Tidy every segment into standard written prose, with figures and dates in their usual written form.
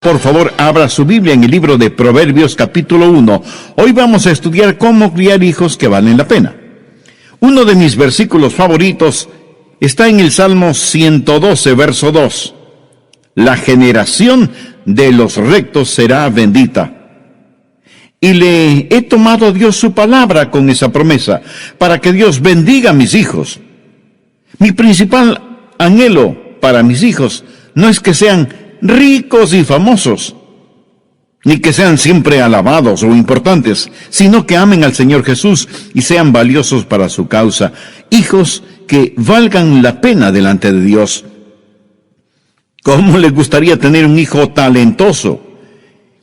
Por favor, abra su Biblia en el libro de Proverbios capítulo 1. Hoy vamos a estudiar cómo criar hijos que valen la pena. Uno de mis versículos favoritos está en el Salmo 112, verso 2. La generación de los rectos será bendita. Y le he tomado a Dios su palabra con esa promesa, para que Dios bendiga a mis hijos. Mi principal anhelo para mis hijos no es que sean ricos y famosos, ni que sean siempre alabados o importantes, sino que amen al Señor Jesús y sean valiosos para su causa, hijos que valgan la pena delante de Dios. ¿Cómo les gustaría tener un hijo talentoso?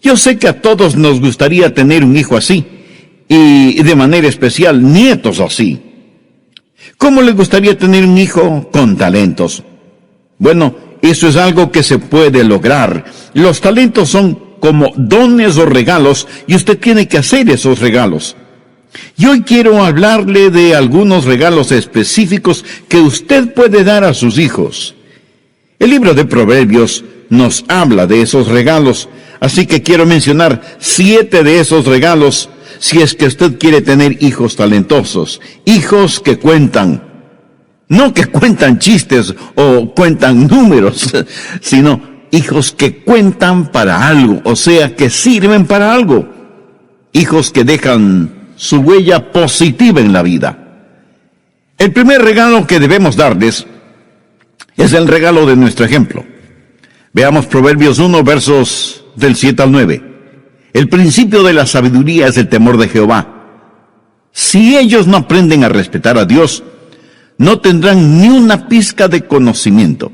Yo sé que a todos nos gustaría tener un hijo así, y de manera especial nietos así. ¿Cómo les gustaría tener un hijo con talentos? Bueno, eso es algo que se puede lograr. Los talentos son como dones o regalos y usted tiene que hacer esos regalos. Y hoy quiero hablarle de algunos regalos específicos que usted puede dar a sus hijos. El libro de Proverbios nos habla de esos regalos, así que quiero mencionar 7 de esos regalos si es que usted quiere tener hijos talentosos, hijos que cuentan. No que cuentan chistes o cuentan números, sino hijos que cuentan para algo, o sea, que sirven para algo. Hijos que dejan su huella positiva en la vida. El primer regalo que debemos darles es el regalo de nuestro ejemplo. Veamos Proverbios 1, versos del 7 al 9. El principio de la sabiduría es el temor de Jehová. Si ellos no aprenden a respetar a Dios, no tendrán ni una pizca de conocimiento.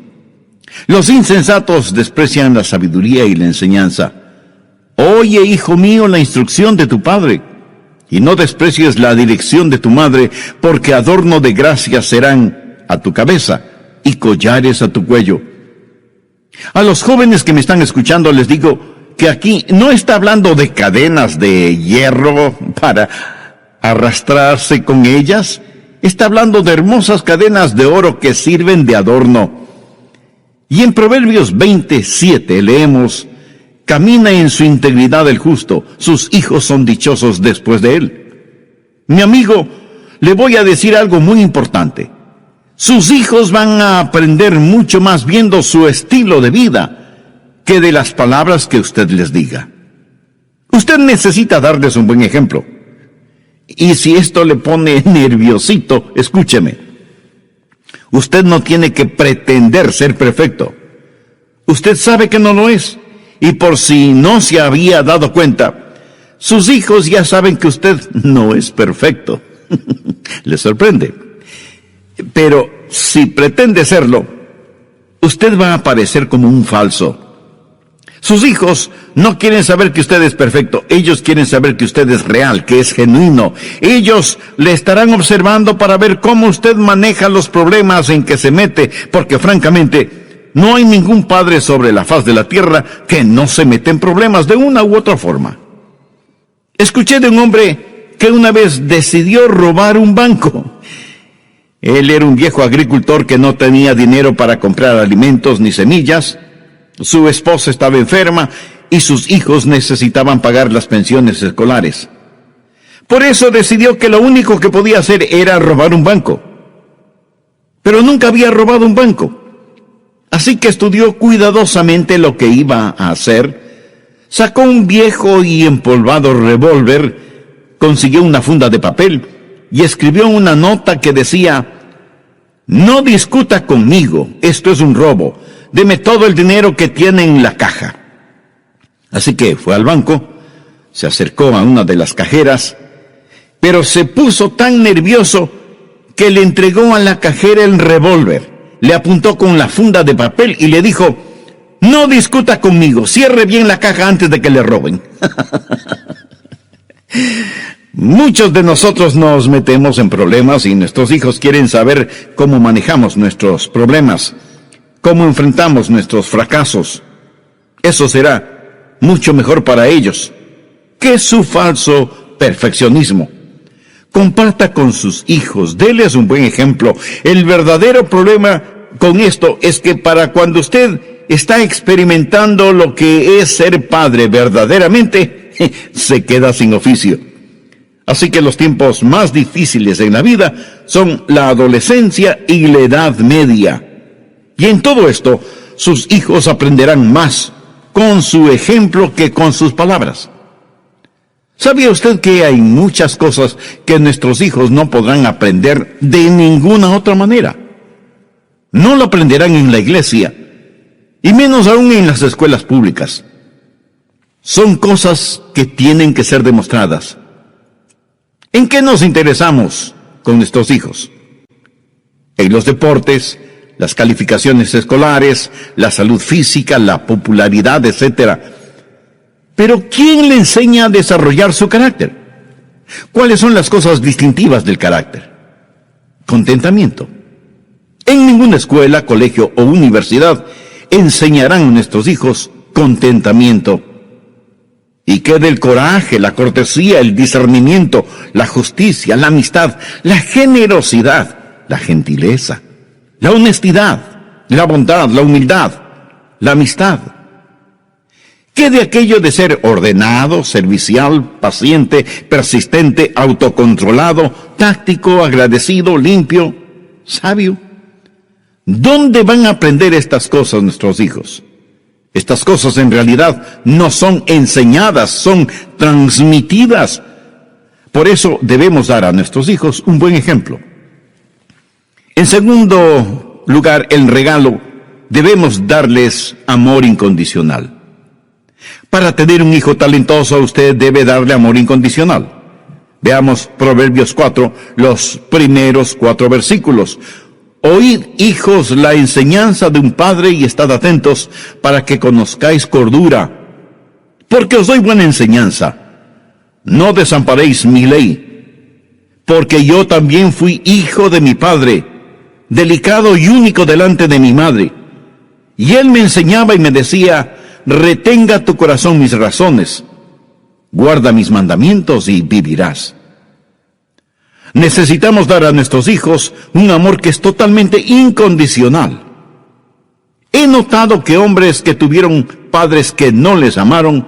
Los insensatos desprecian la sabiduría y la enseñanza. Oye, hijo mío, la instrucción de tu padre, y no desprecies la dirección de tu madre, porque adorno de gracia serán a tu cabeza y collares a tu cuello. A los jóvenes que me están escuchando les digo que aquí no está hablando de cadenas de hierro para arrastrarse con ellas. Está hablando de hermosas cadenas de oro que sirven de adorno. Y en Proverbios 27 leemos, camina en su integridad el justo, sus hijos son dichosos después de él. Mi amigo, le voy a decir algo muy importante. Sus hijos van a aprender mucho más viendo su estilo de vida que de las palabras que usted les diga. Usted necesita darles un buen ejemplo. Y si esto le pone nerviosito, escúcheme. Usted no tiene que pretender ser perfecto. Usted sabe que no lo es. Y por si no se había dado cuenta, sus hijos ya saben que usted no es perfecto. ¿Le sorprende? Pero si pretende serlo, usted va a parecer como un falso. Sus hijos no quieren saber que usted es perfecto. Ellos quieren saber que usted es real, que es genuino. Ellos le estarán observando para ver cómo usted maneja los problemas en que se mete, porque francamente, no hay ningún padre sobre la faz de la tierra que no se mete en problemas de una u otra forma. Escuché de un hombre que una vez decidió robar un banco. Él era un viejo agricultor que no tenía dinero para comprar alimentos ni semillas. Su esposa estaba enferma y sus hijos necesitaban pagar las pensiones escolares. Por eso decidió que lo único que podía hacer era robar un banco. Pero nunca había robado un banco. Así que estudió cuidadosamente lo que iba a hacer. Sacó un viejo y empolvado revólver, consiguió una funda de papel y escribió una nota que decía: no discuta conmigo, esto es un robo. Deme todo el dinero que tiene en la caja. Así que fue al banco, se acercó a una de las cajeras, pero se puso tan nervioso que le entregó a la cajera el revólver, le apuntó con la funda de papel y le dijo: no discuta conmigo, cierre bien la caja antes de que le roben. Muchos de nosotros nos metemos en problemas y nuestros hijos quieren saber cómo manejamos nuestros problemas, cómo enfrentamos nuestros fracasos. Eso será mucho mejor para ellos que su falso perfeccionismo. Comparta con sus hijos, déles un buen ejemplo. El verdadero problema con esto es que para cuando usted está experimentando lo que es ser padre verdaderamente, se queda sin oficio. Así que los tiempos más difíciles en la vida son la adolescencia y la edad media. Y en todo esto, sus hijos aprenderán más con su ejemplo que con sus palabras. ¿Sabía usted que hay muchas cosas que nuestros hijos no podrán aprender de ninguna otra manera? No lo aprenderán en la iglesia, y menos aún en las escuelas públicas. Son cosas que tienen que ser demostradas. ¿En qué nos interesamos con nuestros hijos? En los deportes, las calificaciones escolares, la salud física, la popularidad, etc. Pero ¿quién le enseña a desarrollar su carácter? ¿Cuáles son las cosas distintivas del carácter? Contentamiento. En ninguna escuela, colegio o universidad enseñarán a nuestros hijos contentamiento. ¿Y qué del coraje, la cortesía, el discernimiento, la justicia, la amistad, la generosidad, la gentileza, la honestidad, la bondad, la humildad, la amistad? ¿Qué de aquello de ser ordenado, servicial, paciente, persistente, autocontrolado, táctico, agradecido, limpio, sabio? ¿Dónde van a aprender estas cosas nuestros hijos? Estas cosas en realidad no son enseñadas, son transmitidas. Por eso debemos dar a nuestros hijos un buen ejemplo. En segundo lugar, el regalo, debemos darles amor incondicional. Para tener un hijo talentoso, usted debe darle amor incondicional. Veamos Proverbios 4, los primeros 4 versículos. Oíd, hijos, la enseñanza de un padre y estad atentos para que conozcáis cordura. Porque os doy buena enseñanza. No desamparéis mi ley. Porque yo también fui hijo de mi padre, delicado y único delante de mi madre. Y él me enseñaba y me decía, retenga tu corazón mis razones. Guarda mis mandamientos y vivirás. Necesitamos dar a nuestros hijos un amor que es totalmente incondicional. He notado que hombres que tuvieron padres que no les amaron,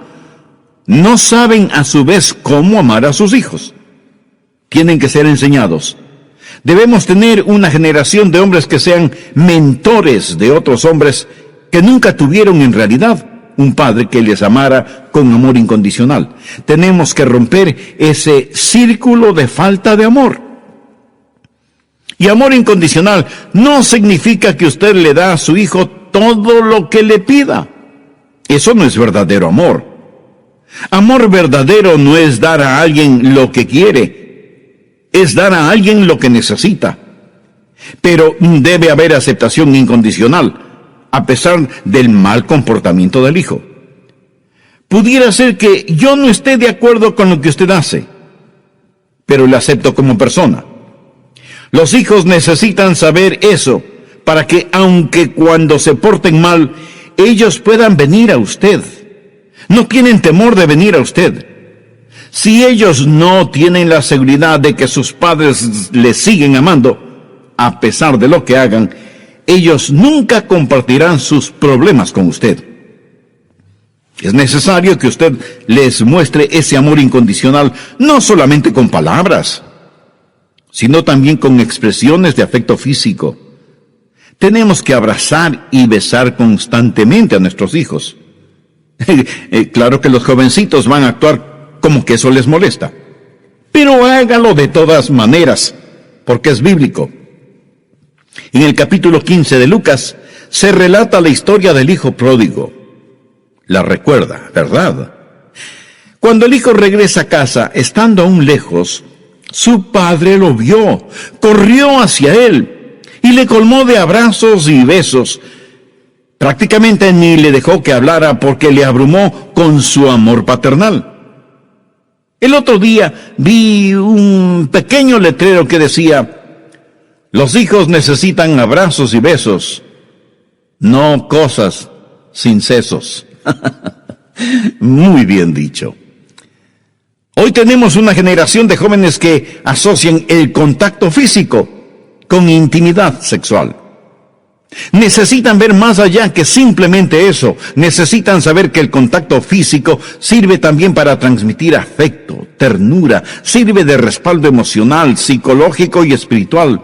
no saben a su vez cómo amar a sus hijos. Tienen que ser enseñados. Debemos tener una generación de hombres que sean mentores de otros hombres que nunca tuvieron en realidad un padre que les amara con amor incondicional. Tenemos que romper ese círculo de falta de amor. Y amor incondicional no significa que usted le da a su hijo todo lo que le pida. Eso no es verdadero amor. Amor verdadero no es dar a alguien lo que quiere, es dar a alguien lo que necesita. Pero debe haber aceptación incondicional, a pesar del mal comportamiento del hijo. Pudiera ser que yo no esté de acuerdo con lo que usted hace, pero le acepto como persona. Los hijos necesitan saber eso, para que aunque cuando se porten mal, ellos puedan venir a usted. No tienen temor de venir a usted. Si ellos no tienen la seguridad de que sus padres les siguen amando, a pesar de lo que hagan, ellos nunca compartirán sus problemas con usted. Es necesario que usted les muestre ese amor incondicional, no solamente con palabras, sino también con expresiones de afecto físico. Tenemos que abrazar y besar constantemente a nuestros hijos. Claro que los jovencitos van a actuar como que eso les molesta, pero hágalo de todas maneras, porque es bíblico. En el capítulo 15 de Lucas se relata la historia del hijo pródigo. La recuerda, ¿verdad? Cuando el hijo regresa a casa, estando aún lejos, su padre lo vio, corrió hacia él y le colmó de abrazos y besos. Prácticamente ni le dejó que hablara porque le abrumó con su amor paternal. El otro día vi un pequeño letrero que decía: los hijos necesitan abrazos y besos, no cosas sin sesos. Muy bien dicho. Hoy tenemos una generación de jóvenes que asocian el contacto físico con intimidad sexual. Necesitan ver más allá que simplemente eso. Necesitan saber que el contacto físico sirve también para transmitir afecto, ternura, sirve de respaldo emocional, psicológico y espiritual.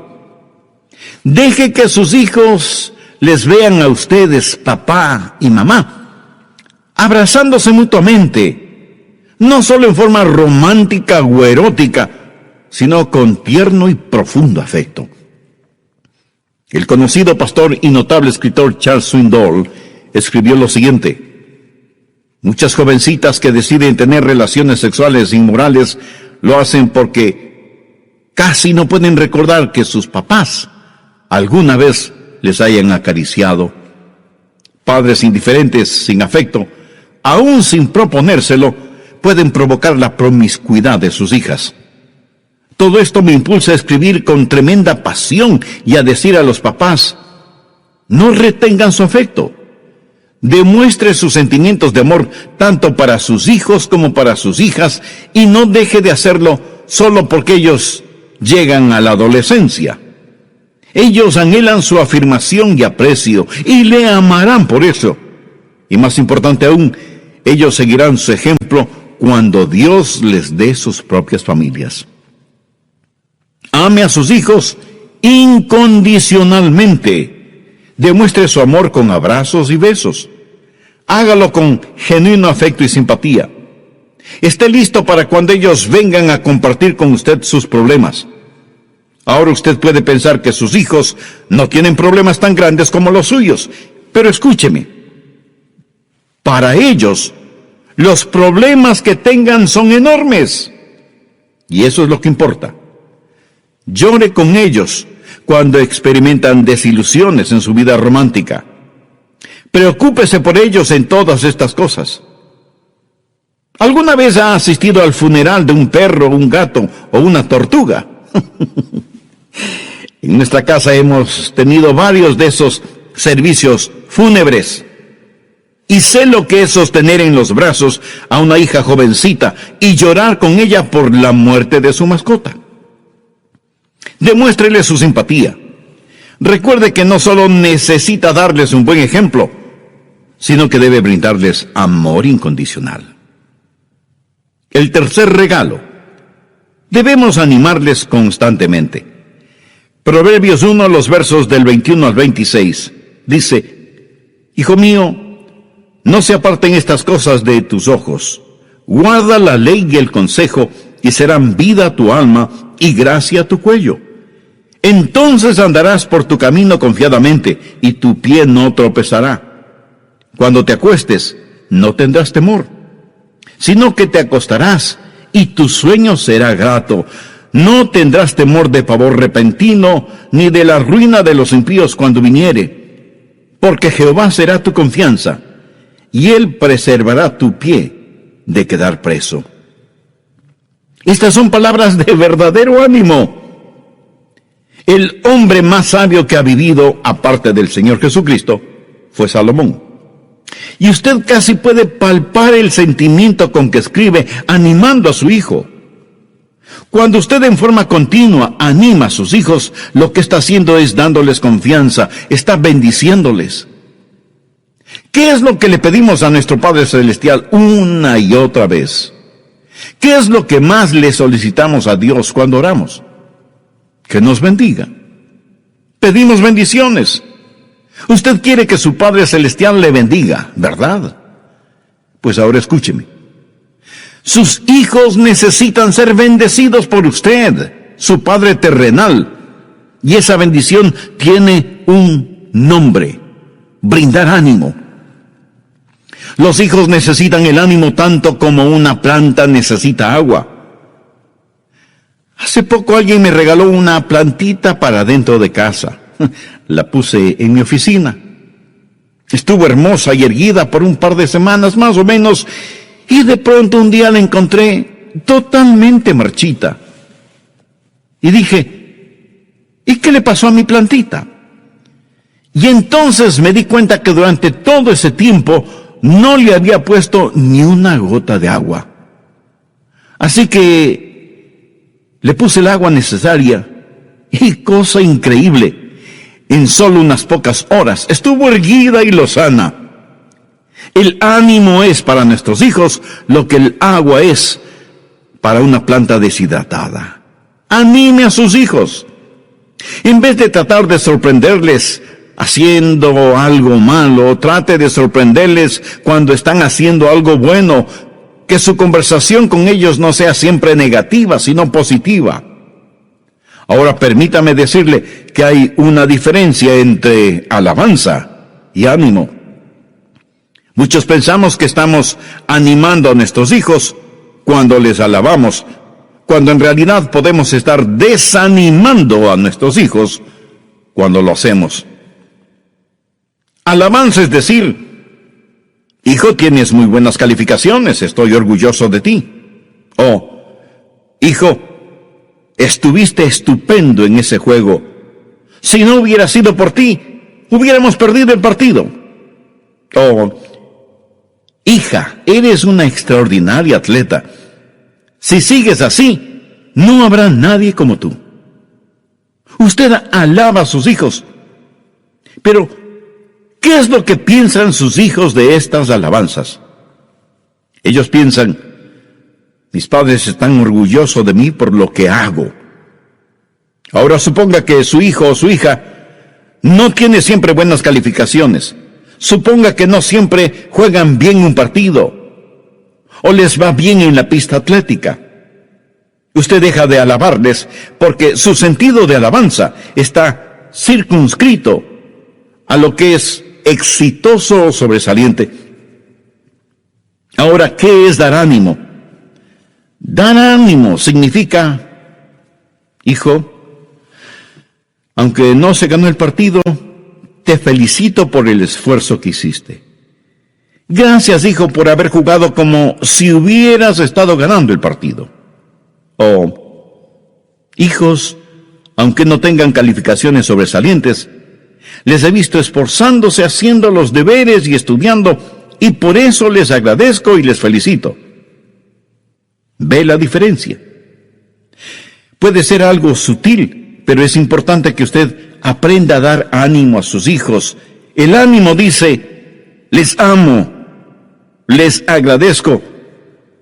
Deje que sus hijos les vean a ustedes, papá y mamá, abrazándose mutuamente, no solo en forma romántica o erótica, sino con tierno y profundo afecto. El conocido pastor y notable escritor Charles Swindoll escribió lo siguiente: muchas jovencitas que deciden tener relaciones sexuales inmorales lo hacen porque casi no pueden recordar que sus papás alguna vez les hayan acariciado. Padres indiferentes, sin afecto, aún sin proponérselo, pueden provocar la promiscuidad de sus hijas. Todo esto me impulsa a escribir con tremenda pasión y a decir a los papás: no retengan su afecto. Demuestre sus sentimientos de amor tanto para sus hijos como para sus hijas, y no deje de hacerlo solo porque ellos llegan a la adolescencia. Ellos anhelan su afirmación y aprecio, y le amarán por eso. Y más importante aún, ellos seguirán su ejemplo cuando Dios les dé sus propias familias. Ame a sus hijos incondicionalmente. Demuestre su amor con abrazos y besos. Hágalo con genuino afecto y simpatía. Esté listo para cuando ellos vengan a compartir con usted sus problemas. Ahora usted puede pensar que sus hijos no tienen problemas tan grandes como los suyos, pero escúcheme. Para ellos, los problemas que tengan son enormes. Y eso es lo que importa. Llore con ellos cuando experimentan desilusiones en su vida romántica. Preocúpese por ellos en todas estas cosas. ¿Alguna vez ha asistido al funeral de un perro, un gato o una tortuga? En nuestra casa hemos tenido varios de esos servicios fúnebres. Y sé lo que es sostener en los brazos a una hija jovencita y llorar con ella por la muerte de su mascota. Demuéstrele su simpatía. Recuerde que no solo necesita darles un buen ejemplo, sino que debe brindarles amor incondicional. El tercer regalo: debemos animarles constantemente. Proverbios 1, los versos del 21 al 26, dice: hijo mío, no se aparten estas cosas de tus ojos. Guarda la ley y el consejo, y serán vida a tu alma y gracia a tu cuello. Entonces andarás por tu camino confiadamente, y tu pie no tropezará. Cuando te acuestes, no tendrás temor, sino que te acostarás, y tu sueño será grato. No tendrás temor de pavor repentino, ni de la ruina de los impíos cuando viniere, porque Jehová será tu confianza, y Él preservará tu pie de quedar preso. Estas son palabras de verdadero ánimo. El hombre más sabio que ha vivido, aparte del Señor Jesucristo, fue Salomón. Y usted casi puede palpar el sentimiento con que escribe, animando a su hijo. Cuando usted en forma continua anima a sus hijos, lo que está haciendo es dándoles confianza, está bendiciéndoles. ¿Qué es lo que le pedimos a nuestro Padre Celestial una y otra vez? ¿Qué es lo que más le solicitamos a Dios cuando oramos? Que nos bendiga. Pedimos bendiciones. Usted quiere que su Padre Celestial le bendiga, ¿verdad? Pues ahora escúcheme. Sus hijos necesitan ser bendecidos por usted, su Padre terrenal. Y esa bendición tiene un nombre: brindar ánimo. Los hijos necesitan el ánimo tanto como una planta necesita agua. Hace poco alguien me regaló una plantita para dentro de casa. La puse en mi oficina. Estuvo hermosa y erguida por un par de semanas más o menos, y de pronto un día la encontré totalmente marchita. Y dije: ¿y qué le pasó a mi plantita? Y entonces me di cuenta que durante todo ese tiempo no le había puesto ni una gota de agua. Así que le puse el agua necesaria, y cosa increíble, en solo unas pocas horas. Estuvo erguida y lozana. El ánimo es para nuestros hijos lo que el agua es para una planta deshidratada. Anime a sus hijos. En vez de tratar de sorprenderles haciendo algo malo, trate de sorprenderles cuando están haciendo algo bueno. Que su conversación con ellos no sea siempre negativa, sino positiva. Ahora permítame decirle que hay una diferencia entre alabanza y ánimo. Muchos pensamos que estamos animando a nuestros hijos cuando les alabamos, cuando en realidad podemos estar desanimando a nuestros hijos cuando lo hacemos. Alabanza es decir, hijo, tienes muy buenas calificaciones, estoy orgulloso de ti. O, hijo, estuviste estupendo en ese juego. Si no hubiera sido por ti, hubiéramos perdido el partido. O, hija, eres una extraordinaria atleta. Si sigues así, no habrá nadie como tú. Usted alaba a sus hijos. Pero, ¿qué es lo que piensan sus hijos de estas alabanzas? Ellos piensan, mis padres están orgullosos de mí por lo que hago. Ahora suponga que su hijo o su hija no tiene siempre buenas calificaciones. Suponga que no siempre juegan bien un partido o les va bien en la pista atlética. Usted deja de alabarles porque su sentido de alabanza está circunscrito a lo que es exitoso o sobresaliente. Ahora, ¿qué es dar ánimo? Dar ánimo significa, hijo, aunque no se ganó el partido, te felicito por el esfuerzo que hiciste. Gracias, hijo, por haber jugado como si hubieras estado ganando el partido. O, hijos, aunque no tengan calificaciones sobresalientes, les he visto esforzándose haciendo los deberes y estudiando, y por eso les agradezco y les felicito. ¿Ve la diferencia? Puede ser algo sutil, pero es importante que usted aprenda a dar ánimo a sus hijos. El ánimo dice, les amo, les agradezco,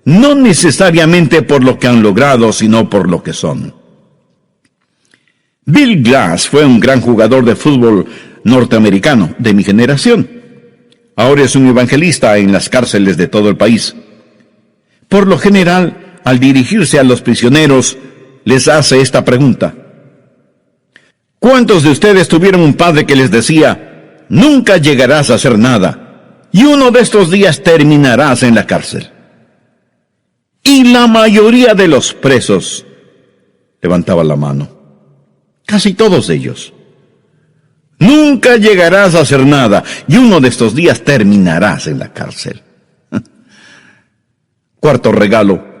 no necesariamente por lo que han logrado, sino por lo que son. Bill Glass fue un gran jugador de fútbol norteamericano de mi generación. Ahora es un evangelista en las cárceles de todo el país. Por lo general, al dirigirse a los prisioneros, les hace esta pregunta. ¿Cuántos de ustedes tuvieron un padre que les decía, nunca llegarás a hacer nada, y uno de estos días terminarás en la cárcel? Y la mayoría de los presos levantaba la mano. Casi todos ellos. Nunca llegarás a hacer nada, y uno de estos días terminarás en la cárcel. Cuarto regalo.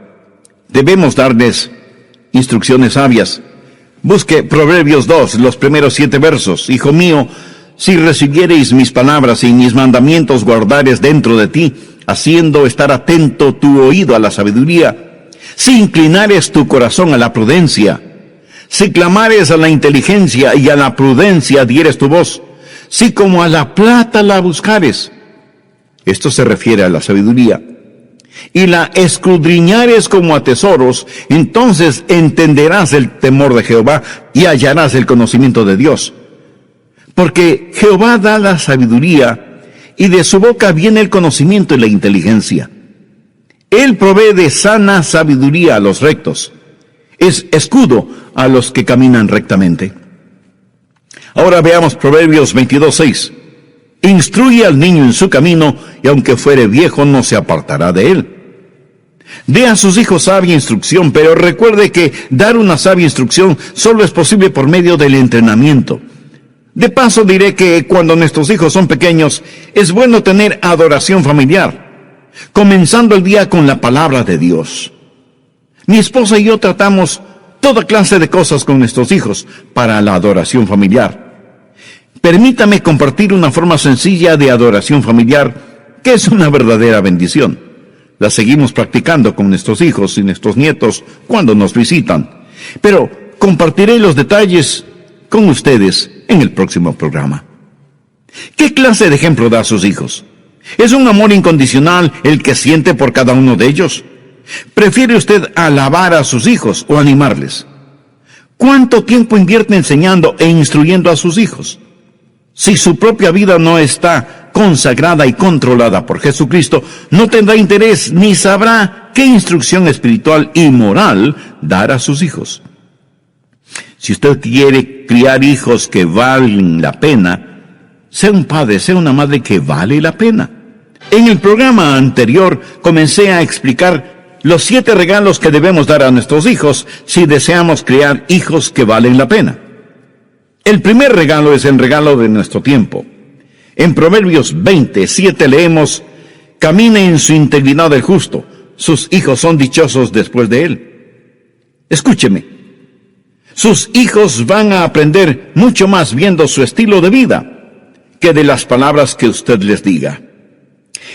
Debemos darles instrucciones sabias. Busque Proverbios 2, los primeros 7 versos. Hijo mío, si recibiereis mis palabras y mis mandamientos guardares dentro de ti, haciendo estar atento tu oído a la sabiduría, si inclinares tu corazón a la prudencia, si clamares a la inteligencia y a la prudencia dieres tu voz, si como a la plata la buscares, esto se refiere a la sabiduría, y la escudriñares como a tesoros, entonces entenderás el temor de Jehová y hallarás el conocimiento de Dios. Porque Jehová da la sabiduría, y de su boca viene el conocimiento y la inteligencia. Él provee de sana sabiduría a los rectos. Es escudo a los que caminan rectamente. Ahora veamos Proverbios 22:6. Instruye al niño en su camino, y aunque fuere viejo, no se apartará de él. Dé a sus hijos sabia instrucción, pero recuerde que dar una sabia instrucción solo es posible por medio del entrenamiento. De paso diré que cuando nuestros hijos son pequeños, es bueno tener adoración familiar, comenzando el día con la palabra de Dios. Mi esposa y yo tratamos toda clase de cosas con nuestros hijos para la adoración familiar. Permítame compartir una forma sencilla de adoración familiar, que es una verdadera bendición. La seguimos practicando con nuestros hijos y nuestros nietos cuando nos visitan. Pero compartiré los detalles con ustedes en el próximo programa. ¿Qué clase de ejemplo da a sus hijos? ¿Es un amor incondicional el que siente por cada uno de ellos? ¿Prefiere usted alabar a sus hijos o animarles? ¿Cuánto tiempo invierte enseñando e instruyendo a sus hijos? Si su propia vida no está consagrada y controlada por Jesucristo, no tendrá interés ni sabrá qué instrucción espiritual y moral dar a sus hijos. Si usted quiere criar hijos que valen la pena, sea un padre, sea una madre que vale la pena. En el programa anterior comencé a explicar los 7 regalos que debemos dar a nuestros hijos si deseamos criar hijos que valen la pena. El primer regalo es el regalo de nuestro tiempo. En Proverbios 20:7 leemos: camine en su integridad el justo, sus hijos son dichosos después de él. Escúcheme, sus hijos van a aprender mucho más viendo su estilo de vida que de las palabras que usted les diga.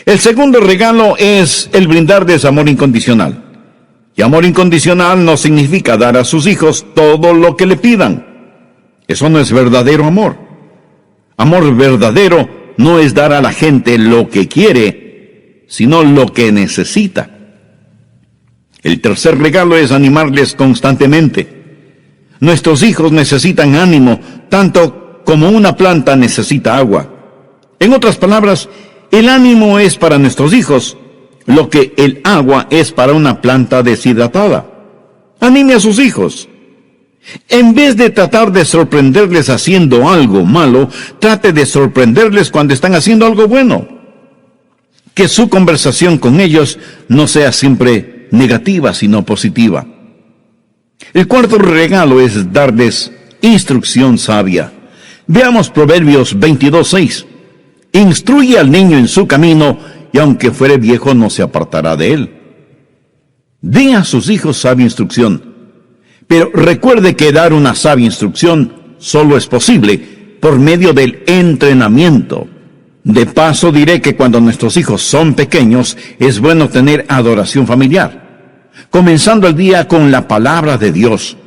El segundo regalo es el brindarles amor incondicional. Y amor incondicional no significa dar a sus hijos todo lo que le pidan. Eso no es verdadero amor. Amor verdadero no es dar a la gente lo que quiere, sino lo que necesita. El tercer regalo es animarles constantemente. Nuestros hijos necesitan ánimo, tanto como una planta necesita agua. En otras palabras, el ánimo es para nuestros hijos lo que el agua es para una planta deshidratada. Anime a sus hijos. En vez de tratar de sorprenderles haciendo algo malo, trate de sorprenderles cuando están haciendo algo bueno. Que su conversación con ellos no sea siempre negativa, sino positiva. El cuarto regalo es darles instrucción sabia. Veamos Proverbios 22:6. Instruye al niño en su camino, y aunque fuere viejo no se apartará de él. Dé a sus hijos sabia instrucción. Pero recuerde que dar una sabia instrucción solo es posible por medio del entrenamiento. De paso diré que cuando nuestros hijos son pequeños, es bueno tener adoración familiar, comenzando el día con la palabra de Dios.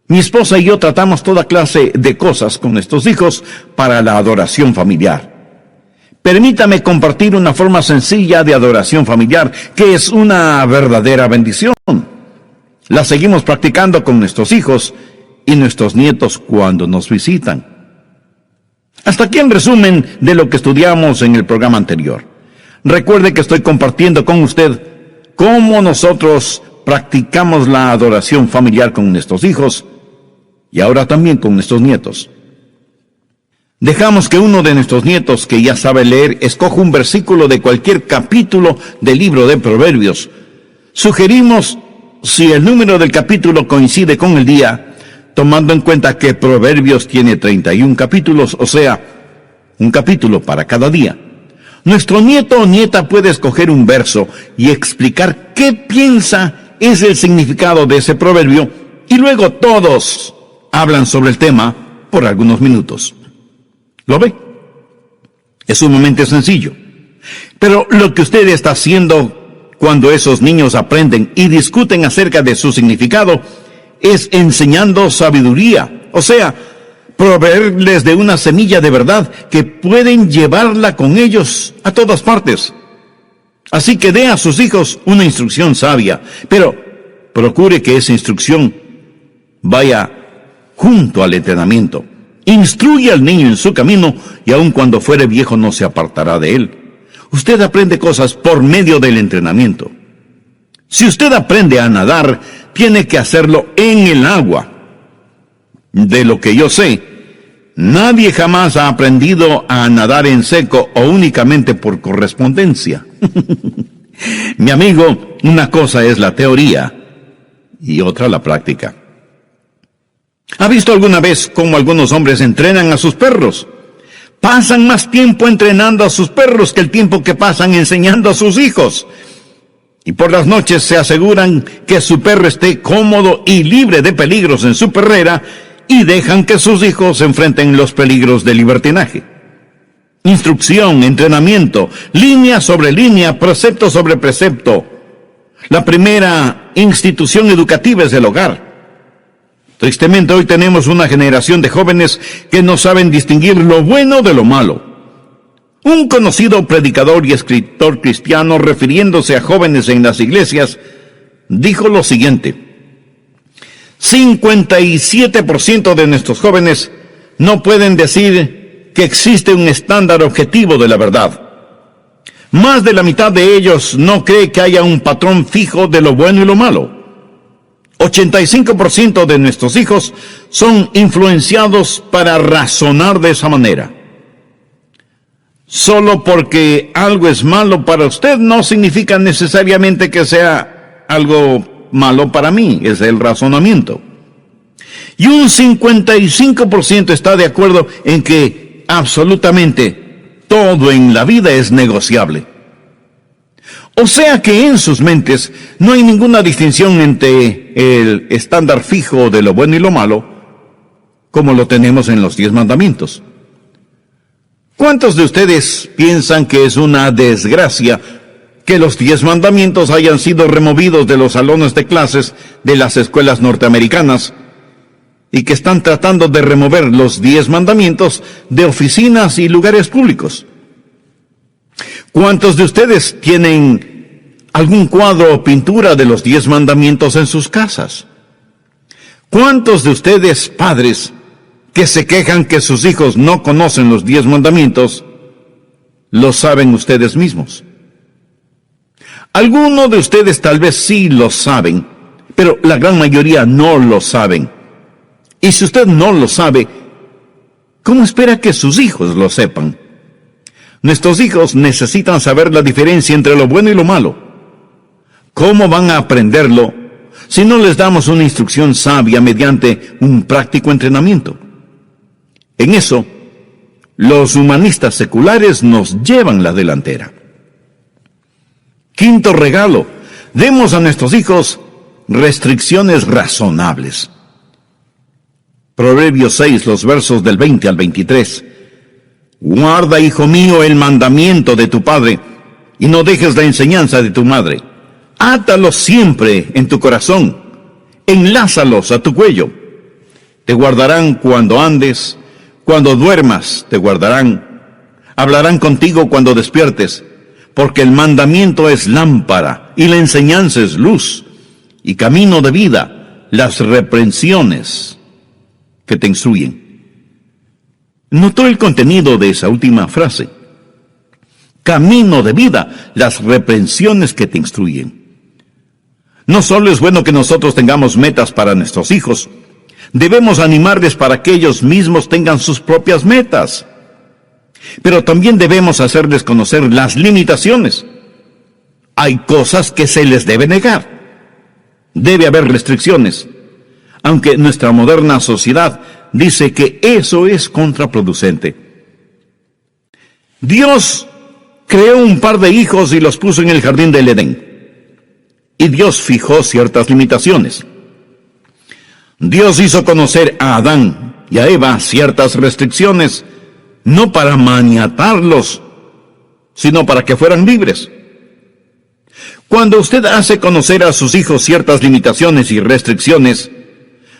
Mi esposa y yo tratamos toda clase de cosas con nuestros hijos para la adoración familiar. Permítame compartir una forma sencilla de adoración familiar, que es una verdadera bendición. La seguimos practicando con nuestros hijos y nuestros nietos cuando nos visitan. Hasta aquí en resumen de lo que estudiamos en el programa anterior. Recuerde que estoy compartiendo con usted cómo nosotros practicamos la adoración familiar con nuestros hijos y ahora también con nuestros nietos. Dejamos que uno de nuestros nietos, que ya sabe leer, escoja un versículo de cualquier capítulo del libro de Proverbios. Sugerimos, si el número del capítulo coincide con el día, tomando en cuenta que Proverbios tiene 31 capítulos, o sea, un capítulo para cada día. Nuestro nieto o nieta puede escoger un verso y explicar qué piensa es el significado de ese proverbio, y luego todos hablan sobre el tema por algunos minutos. ¿Lo ve? Es sumamente sencillo. Pero lo que usted está haciendo cuando esos niños aprenden y discuten acerca de su significado es enseñando sabiduría, o sea, proveerles de una semilla de verdad que pueden llevarla con ellos a todas partes. Así que dé a sus hijos una instrucción sabia, pero procure que esa instrucción vaya junto al entrenamiento. Instruye al niño en su camino, y aun cuando fuere viejo no se apartará de él. Usted aprende cosas por medio del entrenamiento. Si usted aprende a nadar, tiene que hacerlo en el agua. De lo que yo sé, nadie jamás ha aprendido a nadar en seco o únicamente por correspondencia. Mi amigo, una cosa es la teoría y otra la práctica. ¿Ha visto alguna vez cómo algunos hombres entrenan a sus perros? Pasan más tiempo entrenando a sus perros que el tiempo que pasan enseñando a sus hijos. Y por las noches se aseguran que su perro esté cómodo y libre de peligros en su perrera, y dejan que sus hijos enfrenten los peligros del libertinaje. Instrucción, entrenamiento, línea sobre línea, precepto sobre precepto. La primera institución educativa es el hogar. Tristemente hoy tenemos una generación de jóvenes que no saben distinguir lo bueno de lo malo. Un conocido predicador y escritor cristiano, refiriéndose a jóvenes en las iglesias, dijo lo siguiente: 57% de nuestros jóvenes no pueden decir que existe un estándar objetivo de la verdad. Más de la mitad de ellos no cree que haya un patrón fijo de lo bueno y lo malo. 85% de nuestros hijos son influenciados para razonar de esa manera. Solo porque algo es malo para usted no significa necesariamente que sea algo malo para mí, es el razonamiento. Y un 55% está de acuerdo en que absolutamente todo en la vida es negociable. O sea que en sus mentes no hay ninguna distinción entre el estándar fijo de lo bueno y lo malo, como lo tenemos en los 10 mandamientos. ¿Cuántos de ustedes piensan que es una desgracia que los 10 mandamientos hayan sido removidos de los salones de clases de las escuelas norteamericanas y que están tratando de remover los 10 mandamientos de oficinas y lugares públicos? ¿Cuántos de ustedes tienen algún cuadro o pintura de los 10 mandamientos en sus casas? ¿Cuántos de ustedes, padres, que se quejan que sus hijos no conocen los 10 mandamientos, lo saben ustedes mismos? Algunos de ustedes tal vez sí lo saben, pero la gran mayoría no lo saben. Y si usted no lo sabe, ¿cómo espera que sus hijos lo sepan? Nuestros hijos necesitan saber la diferencia entre lo bueno y lo malo. ¿Cómo van a aprenderlo si no les damos una instrucción sabia mediante un práctico entrenamiento? En eso, los humanistas seculares nos llevan la delantera. Quinto regalo: demos a nuestros hijos restricciones razonables. Proverbios 6, los versos del 20 al 23. Guarda, hijo mío, el mandamiento de tu padre, y no dejes la enseñanza de tu madre. Átalos siempre en tu corazón, enlázalos a tu cuello. Te guardarán cuando andes, cuando duermas te guardarán. Hablarán contigo cuando despiertes, porque el mandamiento es lámpara, y la enseñanza es luz, y camino de vida, las reprensiones que te instruyen. ¿Notó el contenido de esa última frase? Camino de vida, las reprensiones que te instruyen. No solo es bueno que nosotros tengamos metas para nuestros hijos, debemos animarles para que ellos mismos tengan sus propias metas. Pero también debemos hacerles conocer las limitaciones. Hay cosas que se les debe negar. Debe haber restricciones, aunque nuestra moderna sociedad dice que eso es contraproducente. Dios creó un par de hijos y los puso en el jardín del Edén. Y Dios fijó ciertas limitaciones. Dios hizo conocer a Adán y a Eva ciertas restricciones, no para maniatarlos, sino para que fueran libres. Cuando usted hace conocer a sus hijos ciertas limitaciones y restricciones,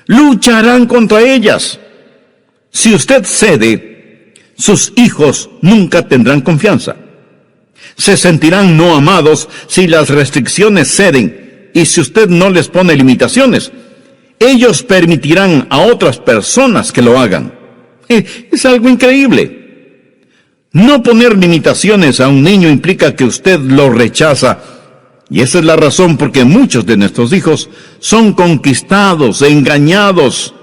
lucharán contra ellas. Si usted cede, sus hijos nunca tendrán confianza. Se sentirán no amados si las restricciones ceden, y si usted no les pone limitaciones, ellos permitirán a otras personas que lo hagan. Es algo increíble. No poner limitaciones a un niño implica que usted lo rechaza, y esa es la razón por que muchos de nuestros hijos son conquistados, engañados,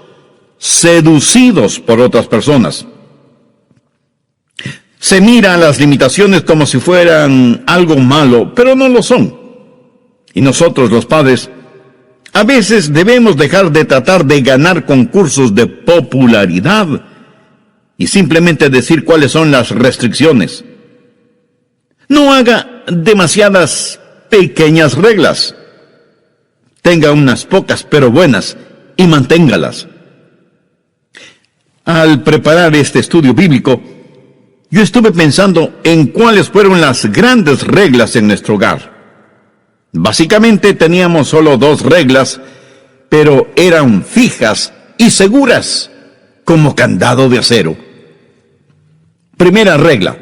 seducidos por otras personas. Se mira a las limitaciones como si fueran algo malo, pero no lo son. Y nosotros, los padres, a veces debemos dejar de tratar de ganar concursos de popularidad y simplemente decir cuáles son las restricciones. No haga demasiadas pequeñas reglas. Tenga unas pocas pero buenas y manténgalas. Al preparar este estudio bíblico, yo estuve pensando en cuáles fueron las grandes reglas en nuestro hogar. Básicamente teníamos solo 2 reglas, pero eran fijas y seguras como candado de acero. Primera regla: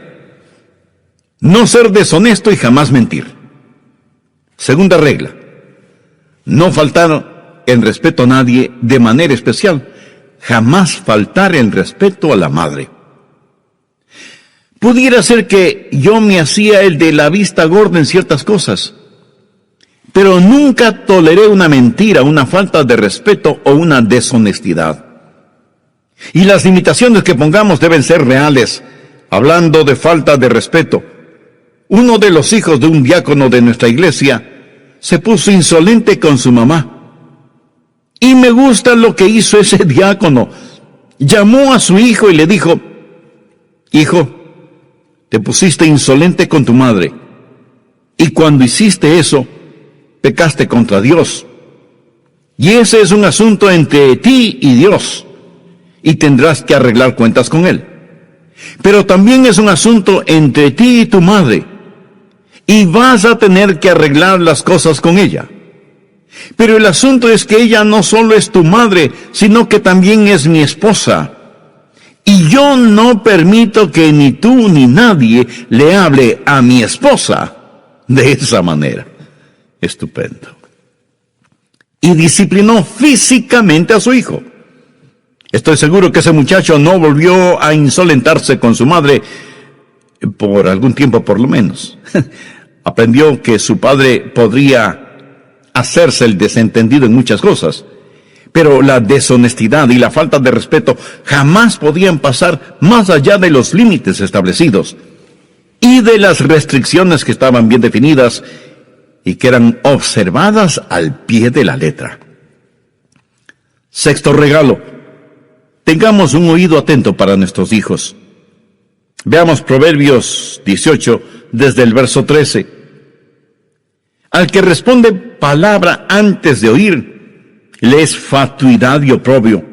no ser deshonesto y jamás mentir. Segunda regla: no faltar el respeto a nadie, de manera especial, jamás faltar el respeto a la madre. Pudiera ser que yo me hacía el de la vista gorda en ciertas cosas, pero nunca toleré una mentira, una falta de respeto o una deshonestidad. Y las limitaciones que pongamos deben ser reales. Hablando de falta de respeto, uno de los hijos de un diácono de nuestra iglesia se puso insolente con su mamá. Y me gusta lo que hizo ese diácono. Llamó a su hijo y le dijo: hijo, te pusiste insolente con tu madre, y cuando hiciste eso, pecaste contra Dios. Y ese es un asunto entre ti y Dios, y tendrás que arreglar cuentas con Él. Pero también es un asunto entre ti y tu madre, y vas a tener que arreglar las cosas con ella. Pero el asunto es que ella no solo es tu madre, sino que también es mi esposa. Y yo no permito que ni tú ni nadie le hable a mi esposa de esa manera. Estupendo. Y disciplinó físicamente a su hijo. Estoy seguro que ese muchacho no volvió a insolentarse con su madre por algún tiempo, por lo menos. Aprendió que su padre podría hacerse el desentendido en muchas cosas, pero la deshonestidad y la falta de respeto jamás podían pasar más allá de los límites establecidos y de las restricciones que estaban bien definidas y que eran observadas al pie de la letra. Sexto regalo: tengamos un oído atento para nuestros hijos. Veamos Proverbios 18, desde el verso 13. Al que responde palabra antes de oír, le es fatuidad y oprobio.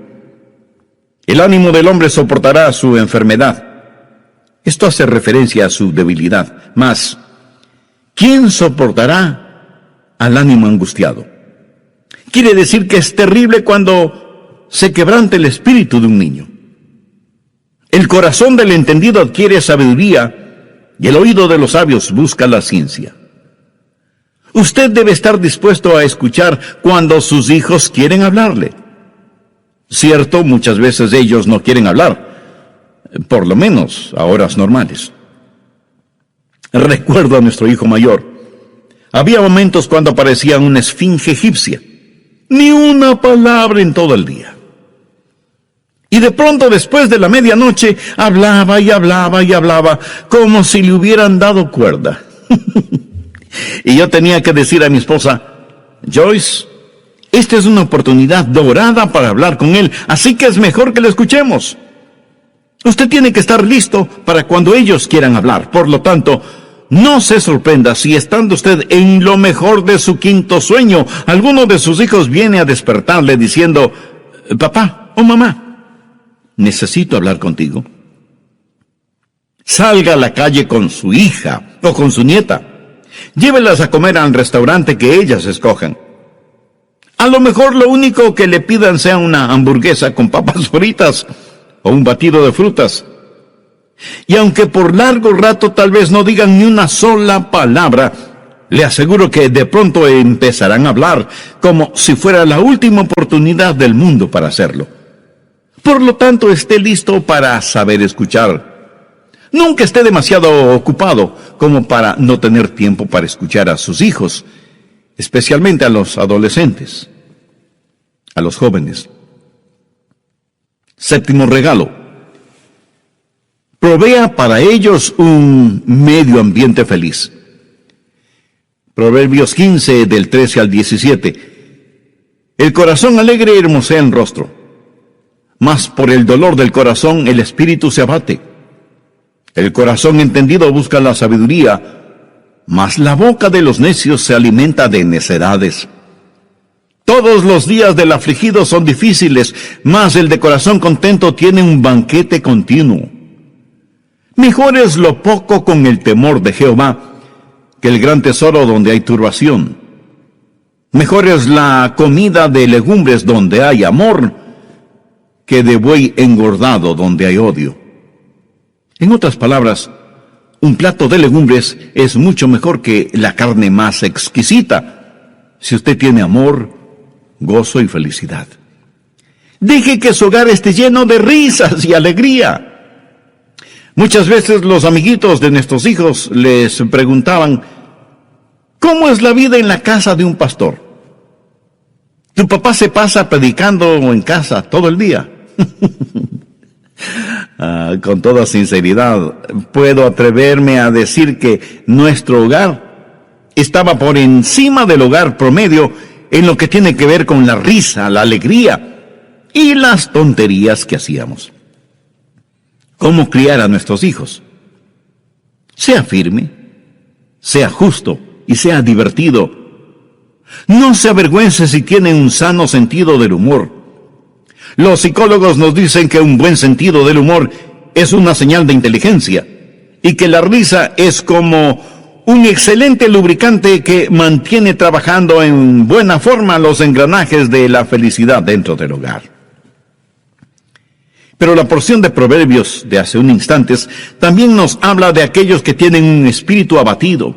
El ánimo del hombre soportará su enfermedad. Esto hace referencia a su debilidad. Mas, ¿quién soportará al ánimo angustiado? Quiere decir que es terrible cuando se quebranta el espíritu de un niño. El corazón del entendido adquiere sabiduría y el oído de los sabios busca la ciencia. Usted debe estar dispuesto a escuchar cuando sus hijos quieren hablarle. Cierto, muchas veces ellos no quieren hablar, por lo menos a horas normales. Recuerdo a nuestro hijo mayor. Había momentos cuando parecía una esfinge egipcia. Ni una palabra en todo el día. Y de pronto, después de la medianoche, hablaba y hablaba y hablaba, como si le hubieran dado cuerda. Y yo tenía que decir a mi esposa: Joyce, esta es una oportunidad dorada para hablar con él, así que es mejor que lo escuchemos. Usted tiene que estar listo para cuando ellos quieran hablar. Por lo tanto, no se sorprenda si, estando usted en lo mejor de su quinto sueño, alguno de sus hijos viene a despertarle diciendo: papá o mamá, necesito hablar contigo. Salga a la calle con su hija o con su nieta. Llévelas a comer al restaurante que ellas escojan. A lo mejor lo único que le pidan sea una hamburguesa con papas fritas o un batido de frutas. Y aunque por largo rato tal vez no digan ni una sola palabra, le aseguro que de pronto empezarán a hablar como si fuera la última oportunidad del mundo para hacerlo. Por lo tanto, esté listo para saber escuchar. Nunca esté demasiado ocupado como para no tener tiempo para escuchar a sus hijos, especialmente a los adolescentes, a los jóvenes. Séptimo regalo: provea para ellos un medio ambiente feliz. Proverbios 15, del 13 al 17. El corazón alegre hermosea el rostro, mas por el dolor del corazón el espíritu se abate. El corazón entendido busca la sabiduría, mas la boca de los necios se alimenta de necedades. Todos los días del afligido son difíciles, mas el de corazón contento tiene un banquete continuo. Mejor es lo poco con el temor de Jehová que el gran tesoro donde hay turbación. Mejor es la comida de legumbres donde hay amor que de buey engordado donde hay odio. En otras palabras, un plato de legumbres es mucho mejor que la carne más exquisita, si usted tiene amor, gozo y felicidad. Deje que su hogar esté lleno de risas y alegría. Muchas veces los amiguitos de nuestros hijos les preguntaban, ¿cómo es la vida en la casa de un pastor? ¿Tu papá se pasa predicando en casa todo el día? Con toda sinceridad, puedo atreverme a decir que nuestro hogar estaba por encima del hogar promedio en lo que tiene que ver con la risa, la alegría y las tonterías que hacíamos. ¿Cómo criar a nuestros hijos? Sea firme, sea justo y sea divertido. No se avergüence si tiene un sano sentido del humor. Los psicólogos nos dicen que un buen sentido del humor es una señal de inteligencia y que la risa es como un excelente lubricante que mantiene trabajando en buena forma los engranajes de la felicidad dentro del hogar. Pero la porción de Proverbios de hace un instante también nos habla de aquellos que tienen un espíritu abatido.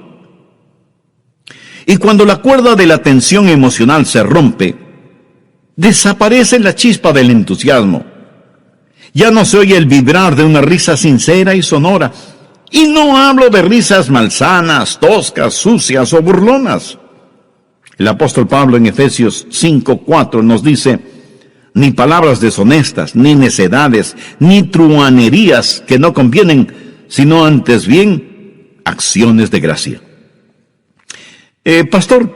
Y cuando la cuerda de la tensión emocional se rompe, desaparece la chispa del entusiasmo. Ya no se oye el vibrar de una risa sincera y sonora. Y no hablo de risas malsanas, toscas, sucias o burlonas. El apóstol Pablo en Efesios 5:4 nos dice, ni palabras deshonestas, ni necedades, ni truhanerías que no convienen, sino antes bien acciones de gracia. Pastor,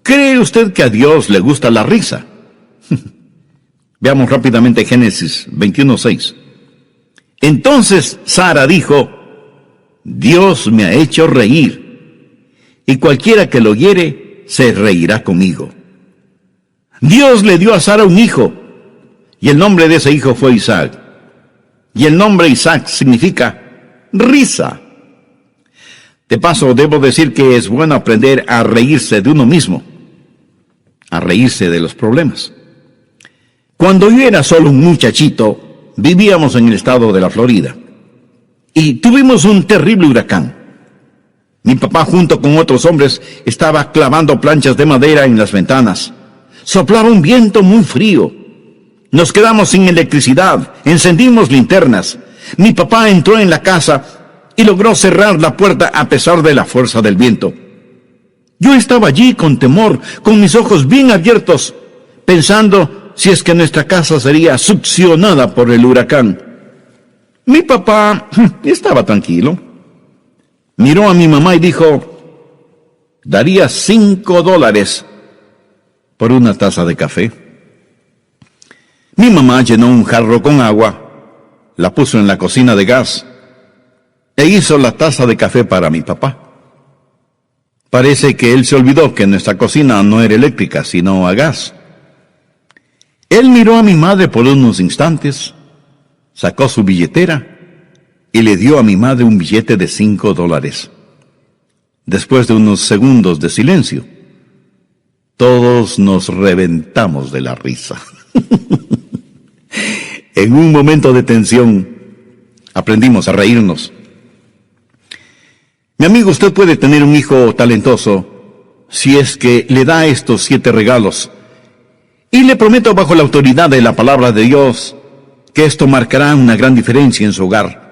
¿cree usted que a Dios le gusta la risa? Veamos rápidamente Génesis 21:6. Entonces Sara dijo, Dios me ha hecho reír, y cualquiera que lo oyere se reirá conmigo. Dios le dio a Sara un hijo, y el nombre de ese hijo fue Isaac. Y el nombre Isaac significa risa. De paso, debo decir que es bueno aprender a reírse de uno mismo, a reírse de los problemas. Cuando yo era solo un muchachito, vivíamos en el estado de la Florida, y tuvimos un terrible huracán. Mi papá, junto con otros hombres, estaba clavando planchas de madera en las ventanas. Soplaba un viento muy frío. Nos quedamos sin electricidad, encendimos linternas. Mi papá entró en la casa y logró cerrar la puerta a pesar de la fuerza del viento. Yo estaba allí con temor, con mis ojos bien abiertos, pensando si es que nuestra casa sería succionada por el huracán. Mi papá estaba tranquilo. Miró a mi mamá y dijo, daría $5 por una taza de café. Mi mamá llenó un jarro con agua, la puso en la cocina de gas e hizo la taza de café para mi papá. Parece que él se olvidó que nuestra cocina no era eléctrica, sino a gas. Él miró a mi madre por unos instantes, sacó su billetera y le dio a mi madre un billete de $5. Después de unos segundos de silencio, todos nos reventamos de la risa. En un momento de tensión, aprendimos a reírnos. Mi amigo, usted puede tener un hijo talentoso si es que le da estos 7 regalos. Y le prometo bajo la autoridad de la palabra de Dios que esto marcará una gran diferencia en su hogar.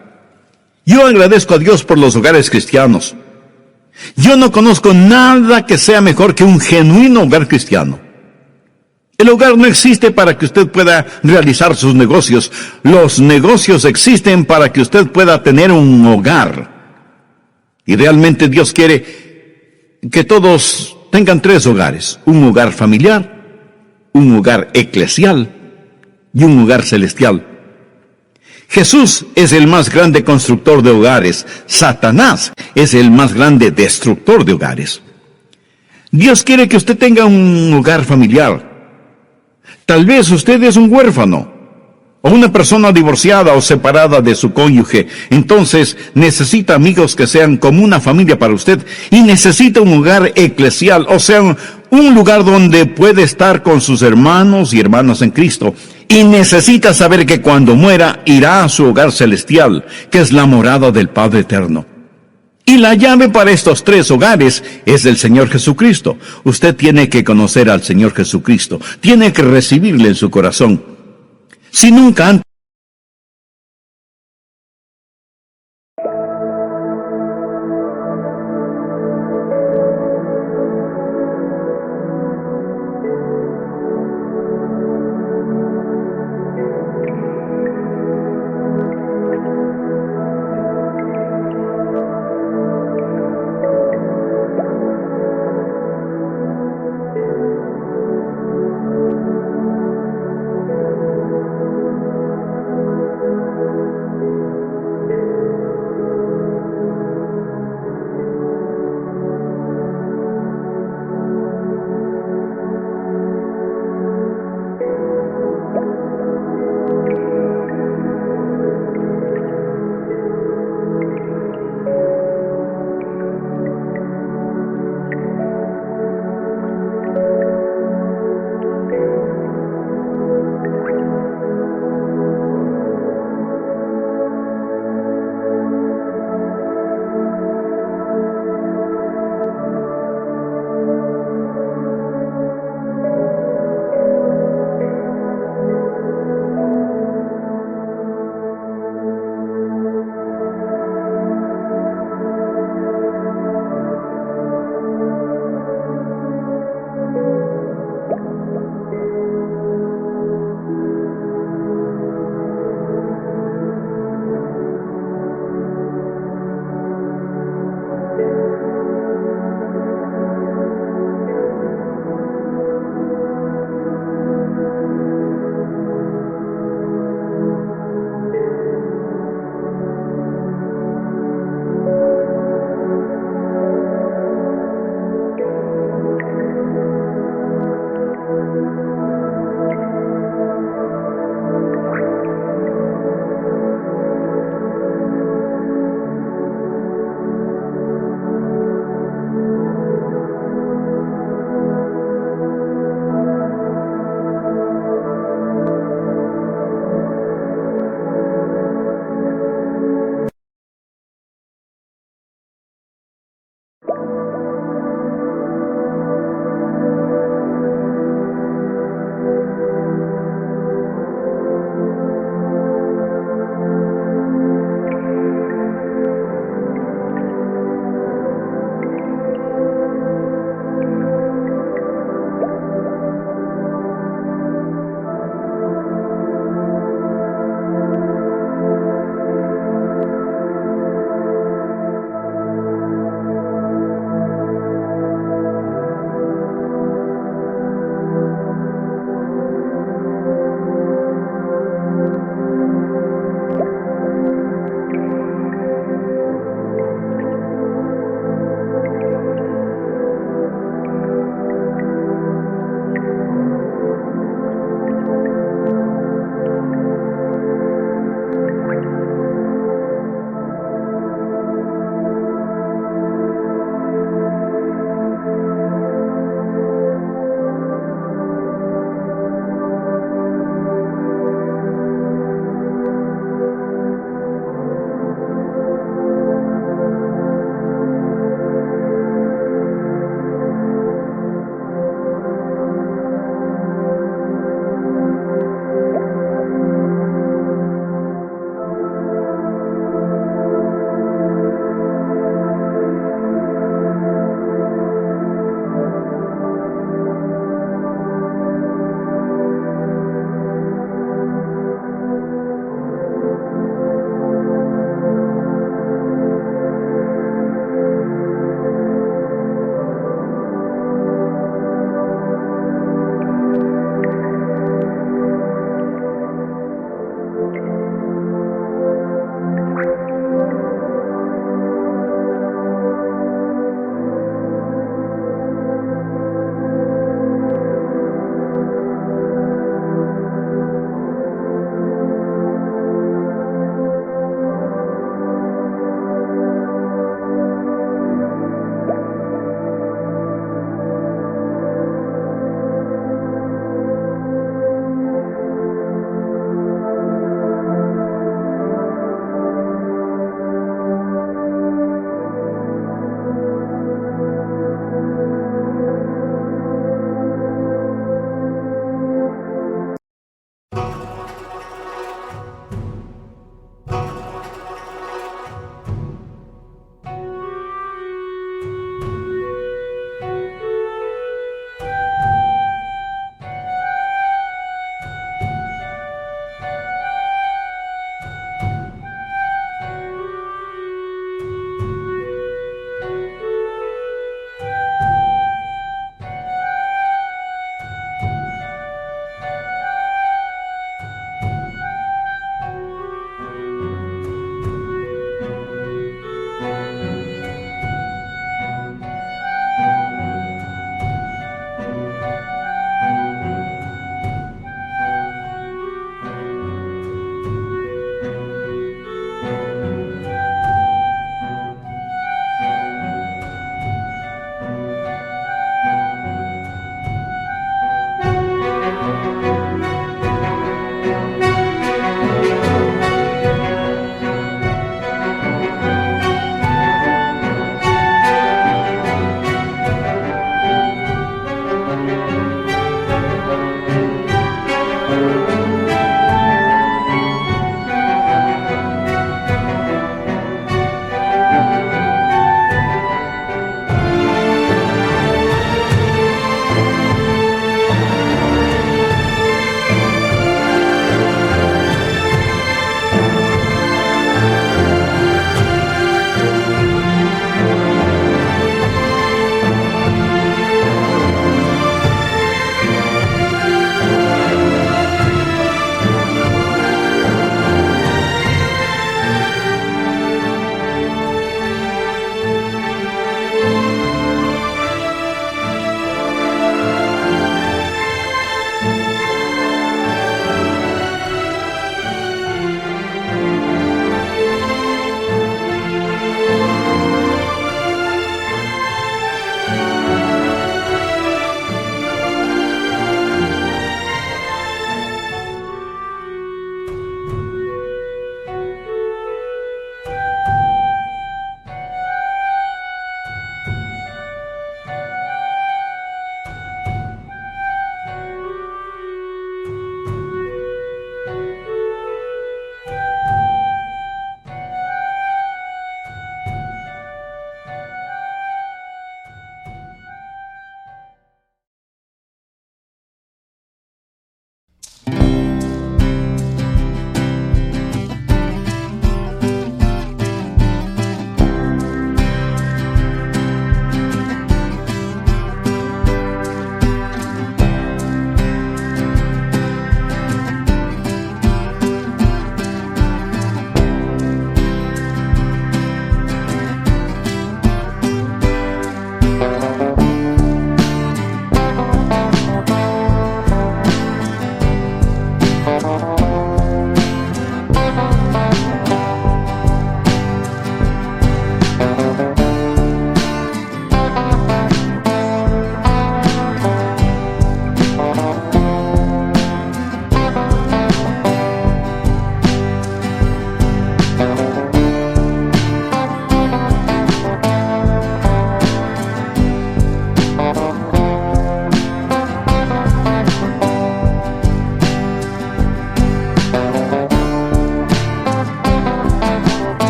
Yo agradezco a Dios por los hogares cristianos. Yo no conozco nada que sea mejor que un genuino hogar cristiano. El hogar no existe para que usted pueda realizar sus negocios. Los negocios existen para que usted pueda tener un hogar. Y realmente Dios quiere que todos tengan 3 hogares. Un hogar familiar, un hogar eclesial y un hogar celestial. Jesús es el más grande constructor de hogares. Satanás es el más grande destructor de hogares. Dios quiere que usted tenga un hogar familiar. Tal vez usted es un huérfano, o una persona divorciada o separada de su cónyuge. Entonces necesita amigos que sean como una familia para usted, y necesita un hogar eclesial, o sea, un lugar donde puede estar con sus hermanos y hermanas en Cristo, Y necesita saber que cuando muera irá a su hogar celestial, que es la morada del Padre Eterno. Y la llave para estos 3 hogares es el Señor Jesucristo. Usted tiene que conocer al Señor Jesucristo. Tiene que recibirle en su corazón. Si nunca antes